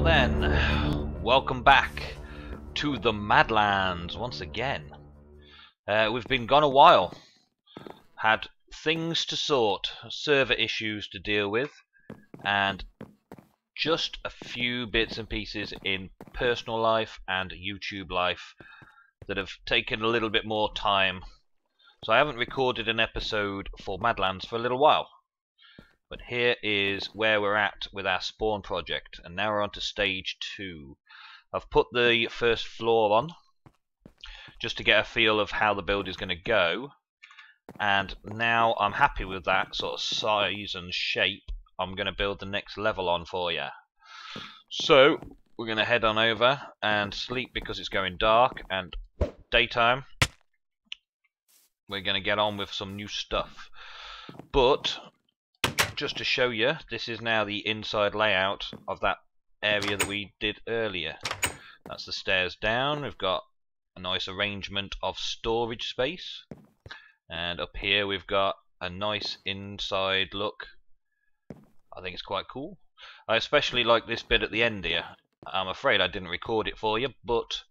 then, welcome back to the Madlands once again. We've been gone a while, had things to sort, server issues to deal with, and just a few bits and pieces in personal life and YouTube life that have taken a little bit more time. So I haven't recorded an episode for Madlands for a little while. But here is where we're at with our spawn project, and now we're on to stage 2. I've put the first floor on, just to get a feel of how the build is going to go, and now I'm happy with that sort of size and shape. I'm going to build the next level on for you. So, we're going to head on over and sleep because it's going dark, and daytime, we're going to get on with some new stuff. But just to show you, this is now the inside layout of that area that we did earlier. That's the stairs down. We've got a nice arrangement of storage space, and up here we've got a nice inside look. I think it's quite cool. I especially like this bit at the end here. I'm afraid I didn't record it for you, but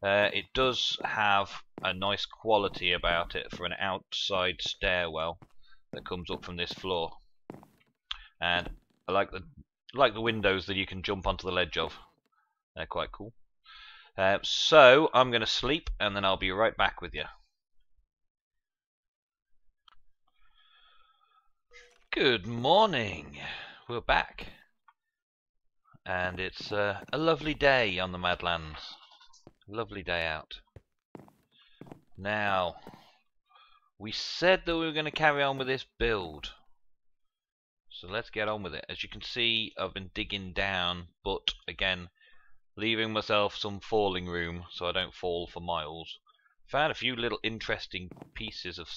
it does have a nice quality about it for an outside stairwell that comes up from this floor. And I like the windows that you can jump onto the ledge of. They're quite cool. So I'm going to sleep, and then I'll be right back with you. Good morning. We're back, and it's a lovely day on the Madlands. Lovely day out. Now, we said that we were going to carry on with this build. So let's get on with it. As you can see, I've been digging down, but again, leaving myself some falling room so I don't fall for miles. Found a few little interesting pieces of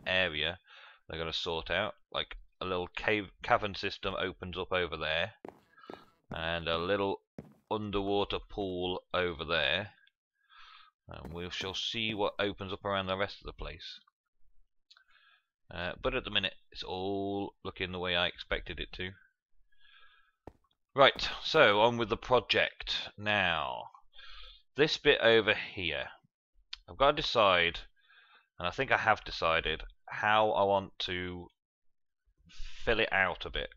area that I've got to sort out. Like a little cavern system opens up over there, and a little underwater pool over there. And we shall see what opens up around the rest of the place. But at the minute, it's all looking the way I expected it to. Right, so on with the project. Now, this bit over here, I've got to decide, and I think I have decided, how I want to fill it out a bit.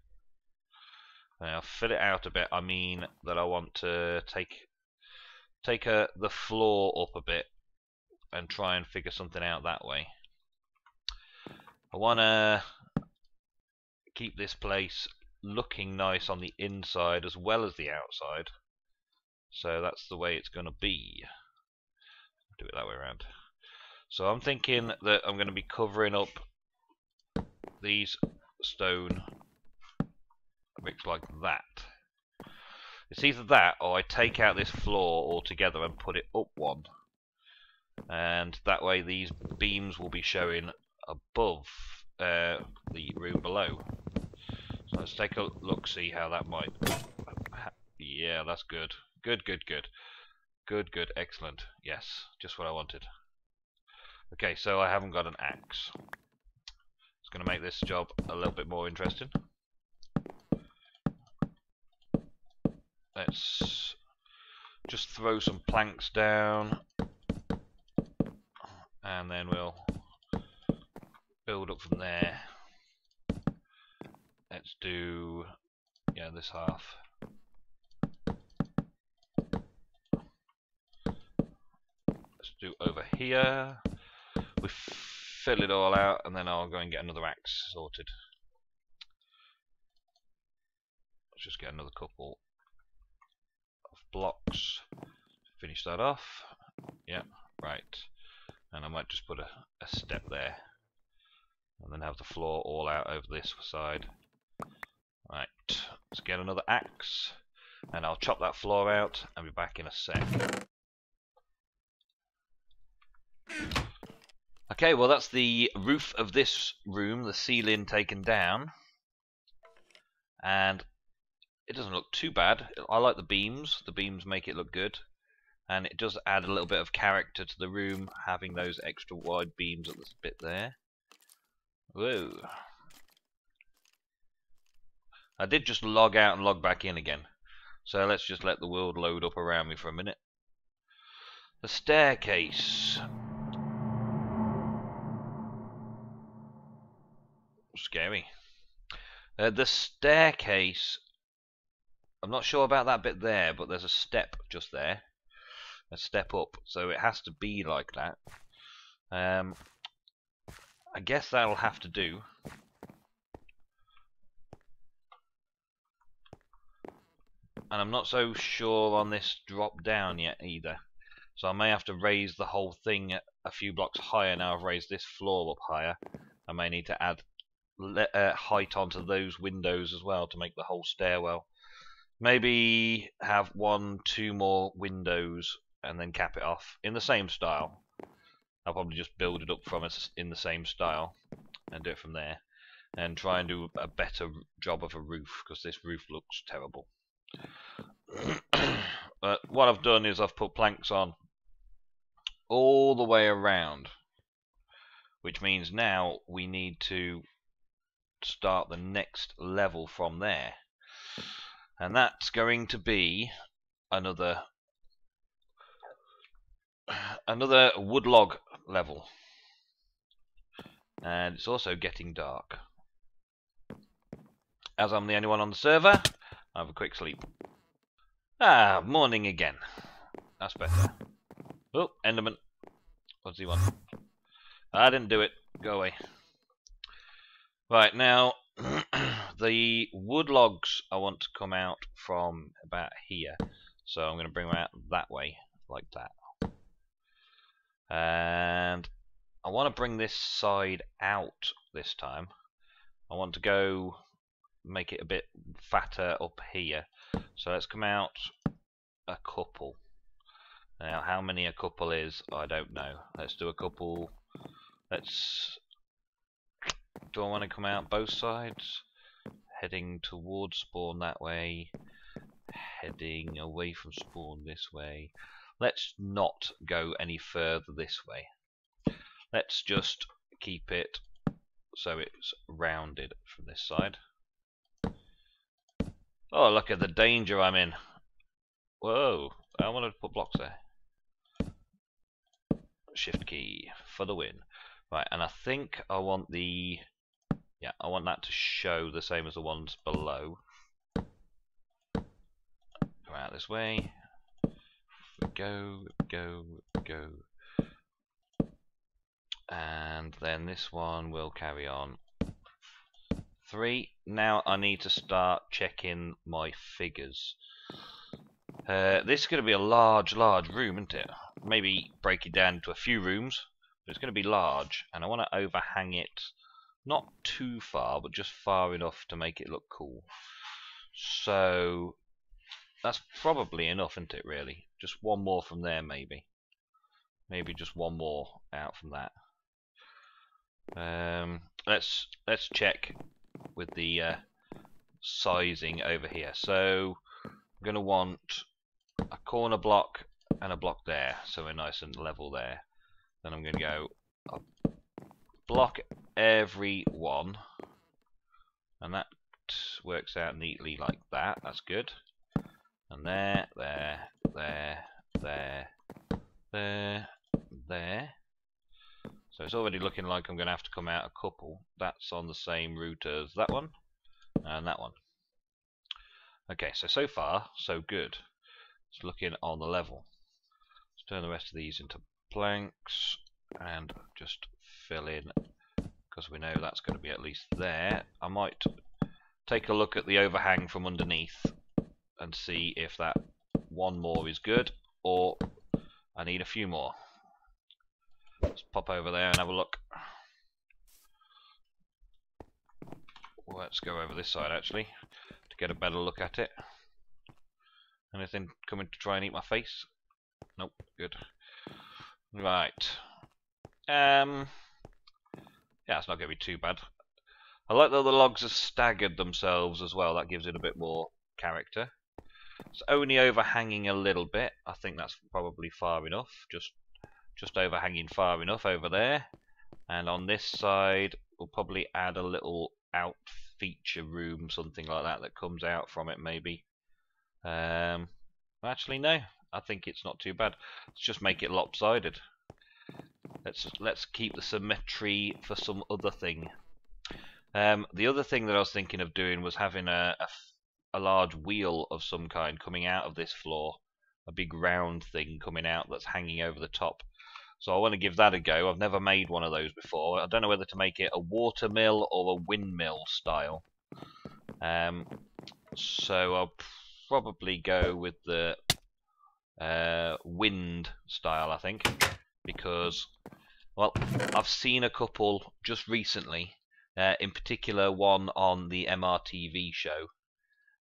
Now, fill it out a bit, I mean that I want to take the floor up a bit and try and figure something out that way. I want to keep this place looking nice on the inside as well as the outside, so that's the way it's going to be. Do it that way around. So I'm thinking that I'm going to be covering up these stone bricks like that. It's either that or I take out this floor altogether and put it up one, and that way these beams will be showing above the room below. So let's take a look, see how that might. Yeah, that's good. Good, excellent. Yes, just what I wanted. Okay, so I haven't got an axe. It's going to make this job a little bit more interesting. Let's just throw some planks down, and then we'll build up from there. Let's do, yeah, this half. Let's do over here. We fill it all out, and then I'll go and get another axe sorted. Let's just get another couple of blocks. Finish that off. Yeah, right. And I might just put a step there, and then have the floor all out over this side. Right, let's get another axe, and I'll chop that floor out and be back in a sec. Okay, well that's the roof of this room, the ceiling taken down, and it doesn't look too bad. I like the beams make it look good, and it does add a little bit of character to the room, having those extra wide beams at this bit there. Whoa. I did just log out and log back in again. So let's just let the world load up around me for a minute. The staircase. Scary. The staircase. I'm not sure about that bit there, but there's a step just there. A step up, so it has to be like that. I guess that'll have to do. And I'm not so sure on this drop down yet either. So I may have to raise the whole thing a few blocks higher now I've raised this floor up higher. I may need to add height onto those windows as well to make the whole stairwell. Maybe have 1-2 more windows and then cap it off in the same style. I'll probably just build it up from us in the same style and do it from there. And try and do a better job of a roof, because this roof looks terrible. But what I've done is I've put planks on all the way around, which means now we need to start the next level from there, and that's going to be another wood log level, and it's also getting dark. As I'm the only one on the server, I have a quick sleep. Morning again. That's better. Oh, Enderman. What does he want? I didn't do it. Go away. Right, now, the wood logs I want to come out from about here. So I'm going to bring them out that way, like that. And I want to bring this side out this time. I want to go make it a bit fatter up here. So let's come out a couple. Now, how many a couple is, I don't know. Let's do a couple. Do I want to come out both sides? Heading towards spawn that way. Heading away from spawn this way. Let's not go any further this way. Let's just keep it so it's rounded from this side. Oh, look at the danger I'm in. Whoa, I want to put blocks there. Shift key for the win. Right, and I think I want I want that to show the same as the ones below. Come out this way. Go. And then this one will carry on. 3. Now I need to start checking my figures. This is going to be a large room, isn't it? Maybe break it down into a few rooms, but it's going to be large, and I want to overhang it not too far, but just far enough to make it look cool. So that's probably enough, isn't it, really? Just one more from there, maybe. Maybe just one more out from that. Let's check with the sizing over here. So I'm going to want a corner block and a block there, so we're nice and level there. Then I'm going to go a block every one, and that works out neatly like that. That's good. And there. So it's already looking like I'm going to have to come out a couple. That's on the same route as that one and that one. Okay, so far so good. It's looking on the level. Let's turn the rest of these into planks and just fill in, because we know that's going to be at least there. I might take a look at the overhang from underneath and see if that one more is good, or I need a few more. Let's pop over there and have a look. Let's go over this side actually to get a better look at it. Anything coming to try and eat my face? Nope, good. Right. Yeah, it's not going to be too bad. I like that the logs have staggered themselves as well. That gives it a bit more character. It's only overhanging a little bit. I think that's probably far enough. Just overhanging far enough over there. And on this side, we'll probably add a little out feature room, something like that, that comes out from it maybe. Actually, no. I think it's not too bad. Let's just make it lopsided. Let's keep the symmetry for some other thing. The other thing that I was thinking of doing was having a large wheel of some kind coming out of this floor. A big round thing coming out that's hanging over the top. So I want to give that a go. I've never made one of those before. I don't know whether to make it a water mill or a windmill style. So I'll probably go with the wind style, I think, because, well, I've seen a couple just recently, in particular one on the MRTV show,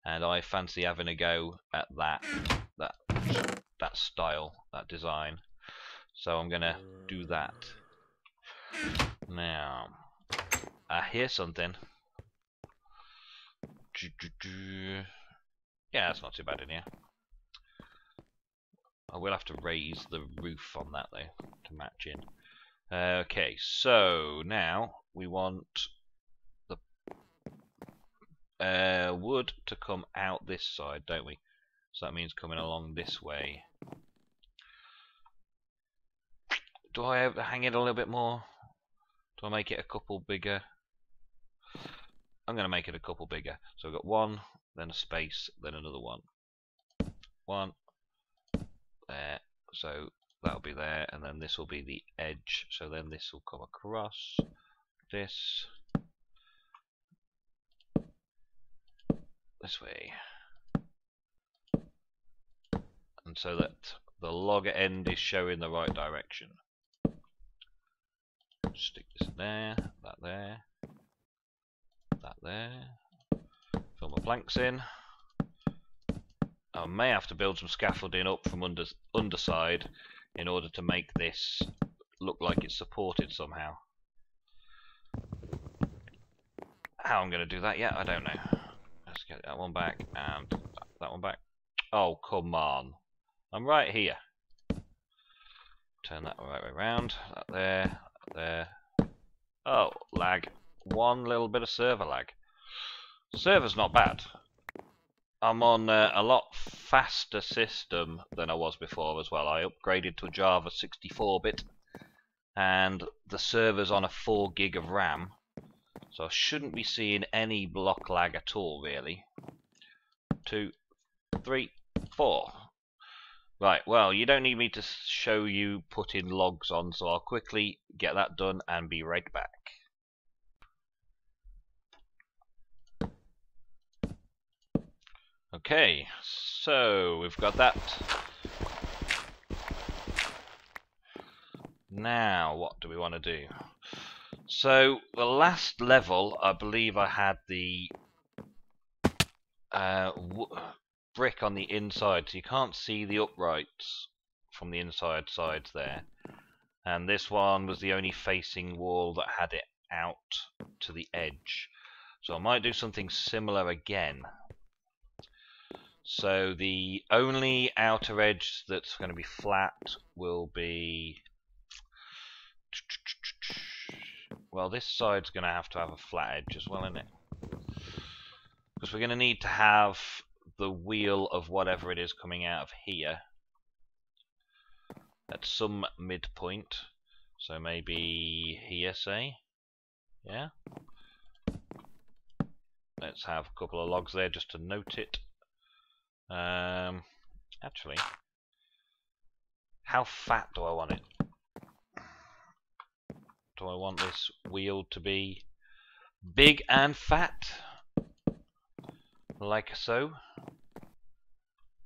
and I fancy having a go at that style, that design. So I'm gonna do that. Now, I hear something. Yeah, that's not too bad in here. I will have to raise the roof on that though to match in. Okay, so now we want the wood to come out this side, don't we? So that means coming along this way. Do I have to hang it a little bit more? Do I make it a couple bigger? I'm going to make it a couple bigger. So I've got one, then a space, then another one. One, there. So that'll be there, and then this will be the edge. So then this will come across this way. And so that the log end is showing the right direction. Stick this there, that there, that there. Fill my planks in. I may have to build some scaffolding up from underside in order to make this look like it's supported somehow. How I'm going to do that yet, I don't know. Let's get that one back and that one back. Oh, come on. I'm right here. Turn that the right way around. That there, that there. Oh, lag. One little bit of server lag. Server's not bad. I'm on a lot faster system than I was before as well. I upgraded to a Java 64-bit, and the server's on a 4 gig of RAM, so I shouldn't be seeing any block lag at all, really. 2, 3, 4. Right, well, you don't need me to show you putting logs on, so I'll quickly get that done and be right back. Okay, so we've got that. Now, what do we want to do? So, the last level, I believe I had the brick on the inside, so you can't see the uprights from the inside sides there. And this one was the only facing wall that had it out to the edge. So I might do something similar again. So the only outer edge that's going to be flat will be... Well, this side's going to have a flat edge as well, isn't it? Because we're going to need to have the wheel of whatever it is coming out of here at some midpoint. So maybe here, say. Yeah? Let's have a couple of logs there just to note it. Actually, how fat do I want it? Do I want this wheel to be big and fat? Like so?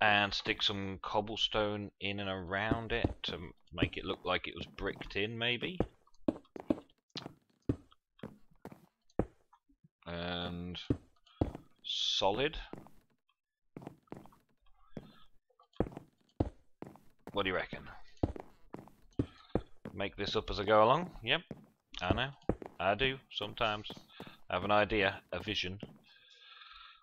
And stick some cobblestone in and around it to make it look like it was bricked in, maybe? And solid. What do you reckon? Make this up as I go along? Yep, I know. I do, sometimes. I have an idea, a vision.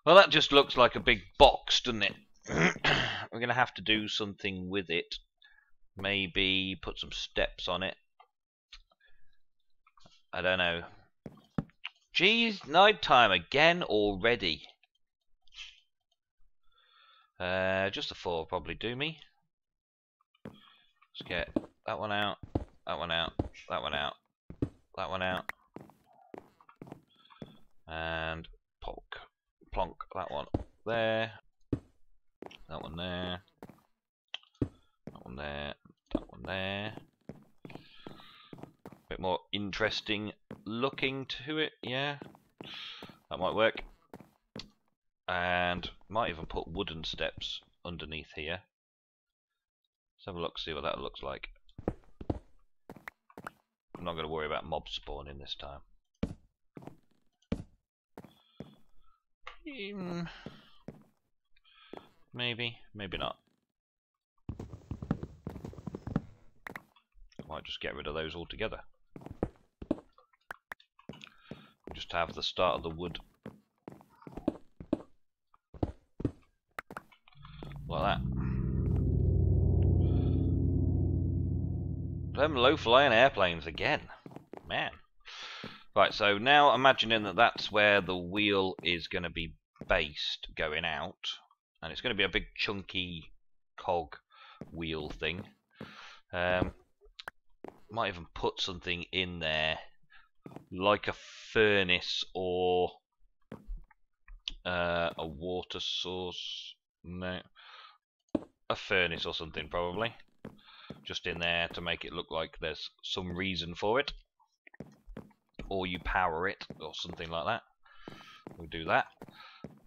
Well, that just looks like a big box, doesn't it? We're going to have to do something with it. Maybe put some steps on it. I don't know. Geez, night time again already. Just the 4 will probably do me. Let's get that one out, that one out, that one out, that one out, and plonk that one there, that one there, that one there, that one there. A bit more interesting looking to it, yeah. That might work. And might even put wooden steps underneath here. Let's have a look, see what that looks like. I'm not going to worry about mob spawning this time. Maybe, maybe not. Might just get rid of those altogether. Just have the start of the wood. Like that. Them low-flying airplanes again. Man. Right, so now imagining that that's where the wheel is going to be based going out. And it's going to be a big chunky cog wheel thing. Might even put something in there like a furnace or a water source. No. A furnace or something probably. Just in there to make it look like there's some reason for it. Or you power it or something like that. We'll do that.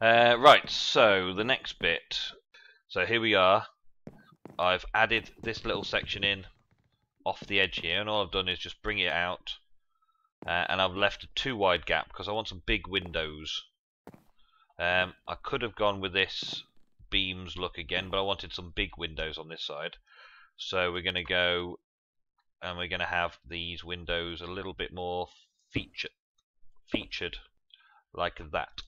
Right, so the next bit. So here we are. I've added this little section in off the edge here, and all I've done is just bring it out. And I've left a 2 wide gap because I want some big windows. I could have gone with this beams look again, but I wanted some big windows on this side. So we're going to go and we're going to have these windows a little bit more featured like that.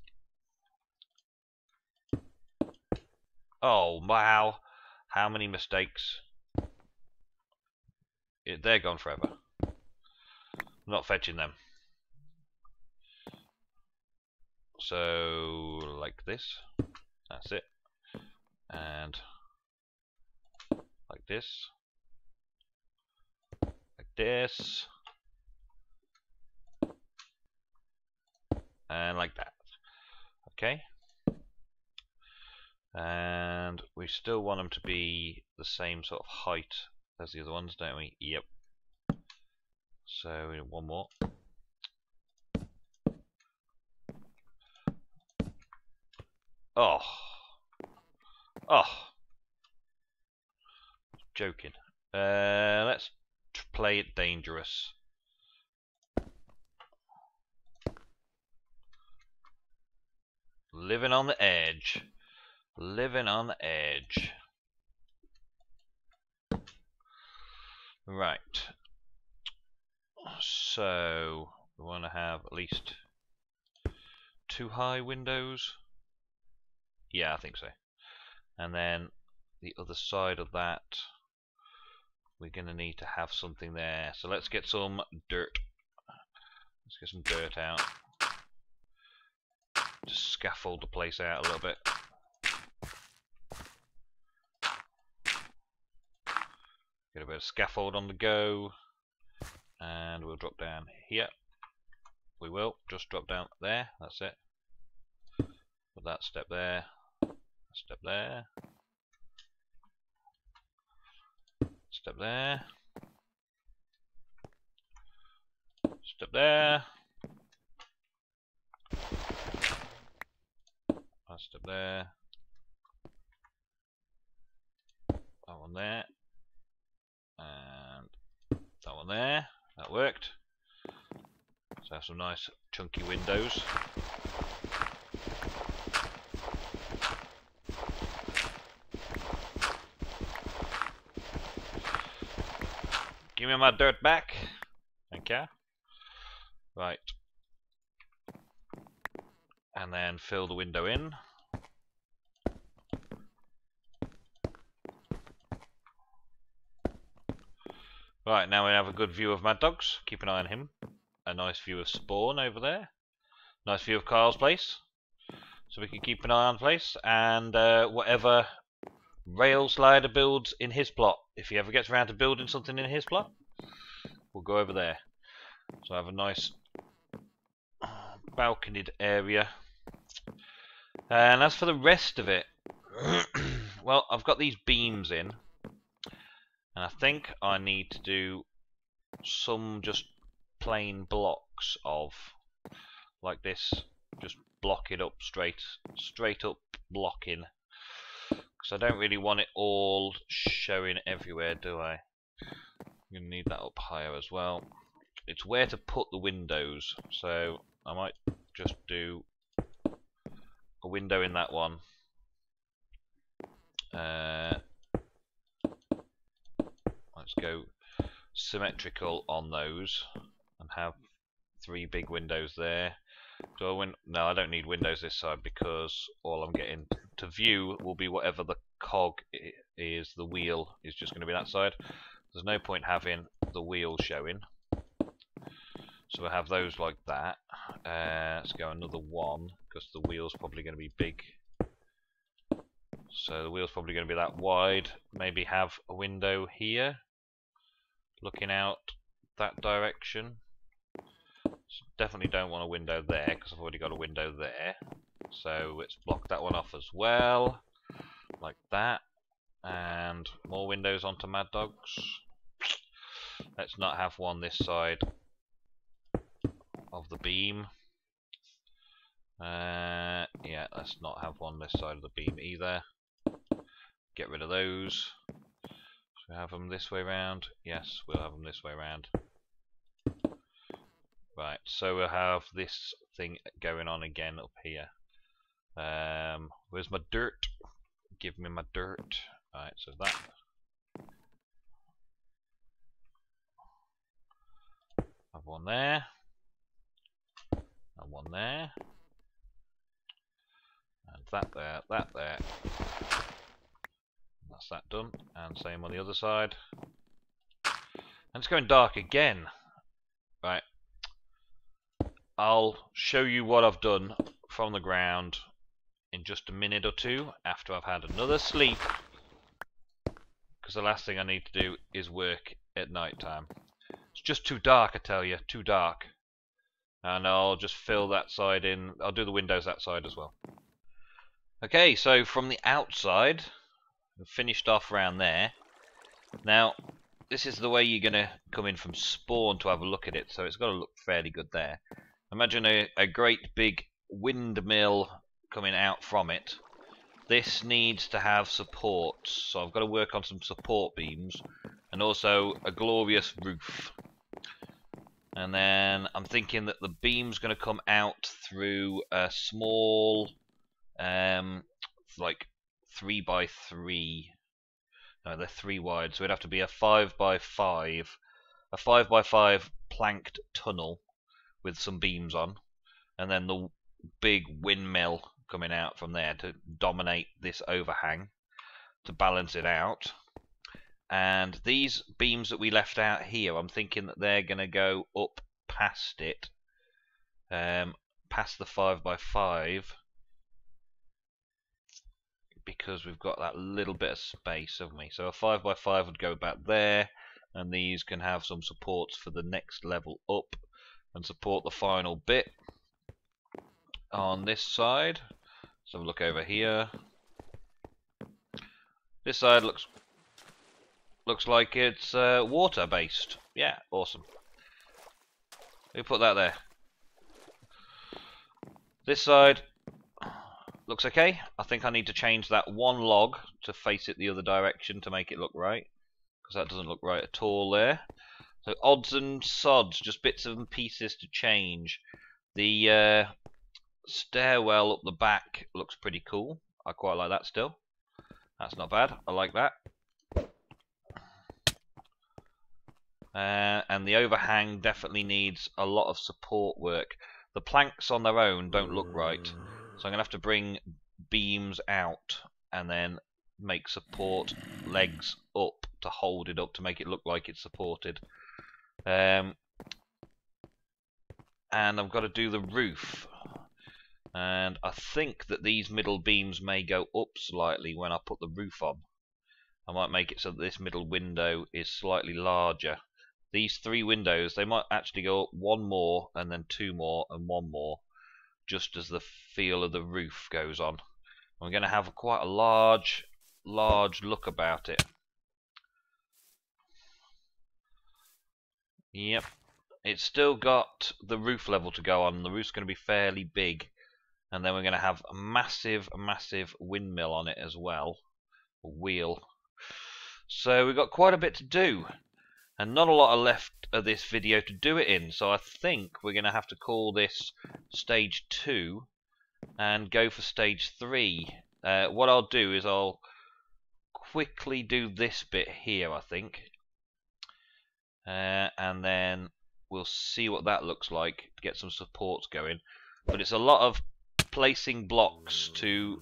Oh wow, how many mistakes. They're gone forever. I'm not fetching them. So like this, that's it, and like this, like this, and like that. Okay, and we still want them to be the same sort of height as the other ones, don't we? Yep. So we need one more. Oh, joking. Let's play it dangerous. Living on the edge. Living on the edge. Right. So we want to have at least 2 high windows. Yeah, I think so. And then the other side of that, we're going to need to have something there. So let's get some dirt. Let's get some dirt out. Just scaffold the place out a little bit. Get a bit of scaffold on the go. And we'll drop down here. We will just drop down there. That's it. Put that step there. Step there. Step there. Step there. That step there. That one there. And that one there. That worked. So have some nice chunky windows. Give me my dirt back. Thank you. Right. And then fill the window in. Right, now we have a good view of Mad Dogs. Keep an eye on him. A nice view of Spawn over there. Nice view of Carl's place. so we can keep an eye on the place, and whatever rail slider builds in his plot, if he ever gets around to building something in his plot, we'll go over there. So I have a nice balconied area. And as for the rest of it, well, I've got these beams in, and I think I need to do some just plain blocks of like this, just block it up straight up blocking, because I don't really want it all showing everywhere, do I? I'm gonna need that up higher as well. It's where to put the windows, so I might just do a window in that one. Let's go symmetrical on those and have 3 big windows there. So no, I don't need windows this side, because all I'm getting to view will be whatever the cog is. The wheel is just going to be that side. There's no point having the wheel showing. So we'll have those like that. Let's go another one, because the wheel's probably going to be big. So the wheel's probably going to be that wide. Maybe have a window here, looking out that direction. So definitely don't want a window there, because I've already got a window there. So let's block that one off as well, like that. And more windows onto Mad Dogs. Let's not have one this side of the beam. Yeah, let's not have one this side of the beam either. Get rid of those. So we have them this way round. Yes, we'll have them this way round. Right, so we'll have this thing going on again up here. Where's my dirt? Give me my dirt. Right, so that. Have one there. And one there. And that there, that there. That's that done. And same on the other side. And it's going dark again. Right. I'll show you what I've done from the ground in just a minute or two after I've had another sleep, because the last thing I need to do is work at night time. It's just too dark, I tell you, too dark. And I'll just fill that side in. I'll do the windows that side as well. Okay, so from the outside, we've finished off around there. Now, this is the way you're going to come in from spawn to have a look at it, so it's got to look fairly good there. Imagine a great big windmill coming out from it. This needs to have supports, so I've got to work on some support beams, and also a glorious roof. And then I'm thinking that the beam's going to come out through a small, like 3x3. No, they're 3 wide, so it'd have to be a 5x5, a 5x5 planked tunnel with some beams on, and then the big windmill coming out from there to dominate this overhang, to balance it out. And these beams that we left out here, I'm thinking that they're going to go up past it, past the 5x5, because we've got that little bit of space, haven't we? So a 5x5 would go back there, and these can have some supports for the next level up and support the final bit on this side. So look over here. This side looks like it's water based. Yeah, awesome. We put that there. This side looks okay. I think I need to change that one log to face it the other direction to make it look right, because that doesn't look right at all there. So odds and sods, just bits and pieces to change. The stairwell up the back looks pretty cool. I quite like that still. That's not bad. I like that. And the overhang definitely needs a lot of support work. The planks on their own don't look right, so I'm going to have to bring beams out and then make support legs up to hold it up to make it look like it's supported. And I've got to do the roof. And I think that these middle beams may go up slightly when I put the roof on. I might make it so that this middle window is slightly larger. These 3 windows, they might actually go up 1 more, and then 2 more, and 1 more, just as the feel of the roof goes on. I'm going to have quite a large look about it. Yep, it's still got the roof level to go on. The roof's going to be fairly big, and then we're going to have a massive windmill on it as well, a wheel. So we've got quite a bit to do, and not a lot left of this video to do it in, so I think we're going to have to call this stage 2 and go for stage 3. What I'll do is I'll quickly do this bit here, I think, and then we'll see what that looks like, get some supports going. But it's a lot of placing blocks to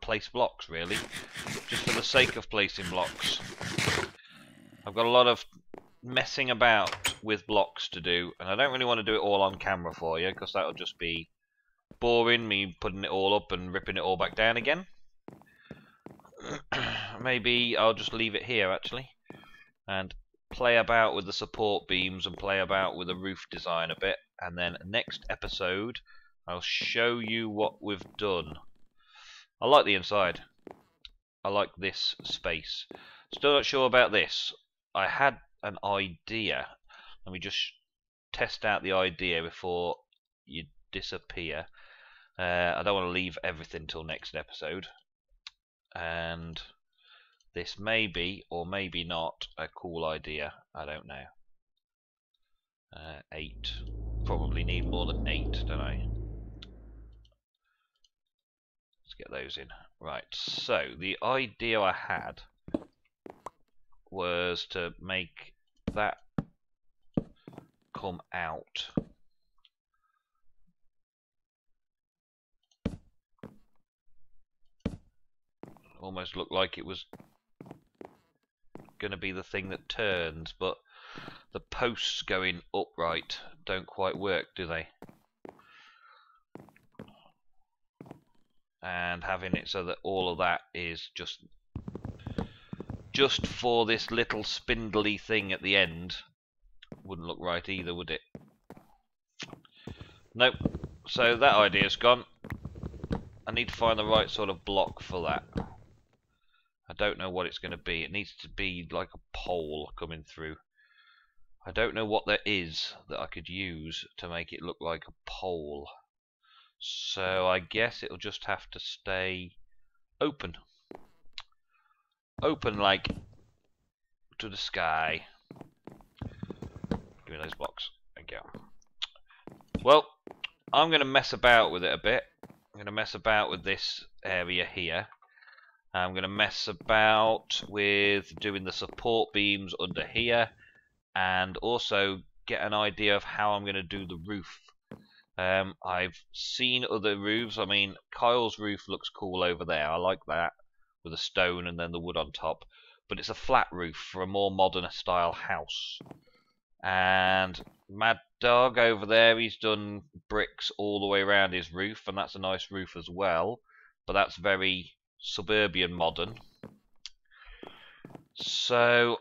place blocks, really, just for the sake of placing blocks. I've got a lot of messing about with blocks to do, and I don't really want to do it all on camera for you, because that'll just be boring, me putting it all up and ripping it all back down again. Maybe I'll just leave it here, actually, and play about with the support beams and play about with the roof design a bit, and then next episode I'll show you what we've done. I like the inside. I like this space. Still not sure about this. I had an idea. Let me just test out the idea before you disappear. I don't want to leave everything till next episode. And this may be, or maybe not, a cool idea. I don't know. 8. Probably need more than 8, don't I? Get those in. Right, so the idea I had was to make that come out. Almost looked like it was going to be the thing that turns, but the posts going upright don't quite work, do they? And having it so that all of that is just for this little spindly thing at the end wouldn't look right either, would it? Nope. So that idea's gone. I need to find the right sort of block for that. I don't know what it's going to be. It needs to be like a pole coming through. I don't know what there is that I could use to make it look like a pole. So I guess it'll just have to stay open. Open like to the sky. Give me those blocks. There you go. Well, I'm going to mess about with it a bit. I'm going to mess about with this area here. I'm going to mess about with doing the support beams under here, and also get an idea of how I'm going to do the roof. I've seen other roofs. I mean, Kyle's roof looks cool over there. I like that, with the stone and then the wood on top. But it's a flat roof for a more modern style house. And Mad Dog over there, he's done bricks all the way around his roof, and that's a nice roof as well. But that's very suburban modern. So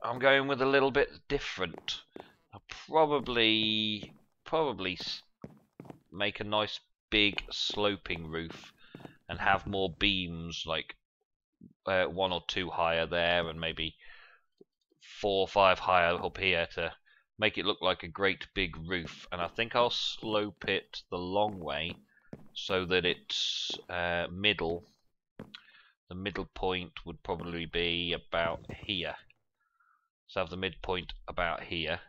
I'm going with a little bit different. I'll probably make a nice big sloping roof and have more beams, like 1 or 2 higher there, and maybe 4 or 5 higher up here, to make it look like a great big roof. And I think I'll slope it the long way so that it's middle. The middle point would probably be about here. So have the midpoint about here,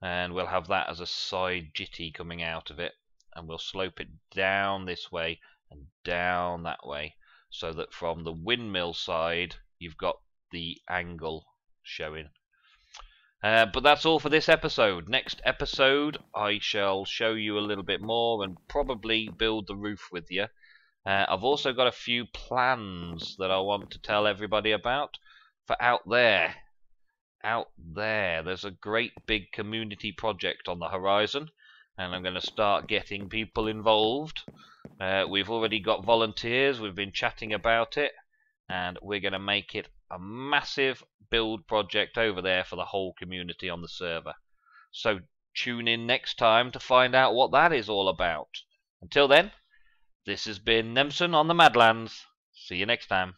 and we'll have that as a side jitty coming out of it, and we'll slope it down this way and down that way, so that from the windmill side you've got the angle showing. But that's all for this episode. Next episode I shall show you a little bit more and probably build the roof with you. I've also got a few plans that I want to tell everybody about for out there. Out there, there's a great big community project on the horizon, and I'm going to start getting people involved. We've already got volunteers, we've been chatting about it, and we're going to make it a massive build project over there for the whole community on the server. So tune in next time to find out what that is all about. Until then, this has been Nemsun on the Madlands. See you next time.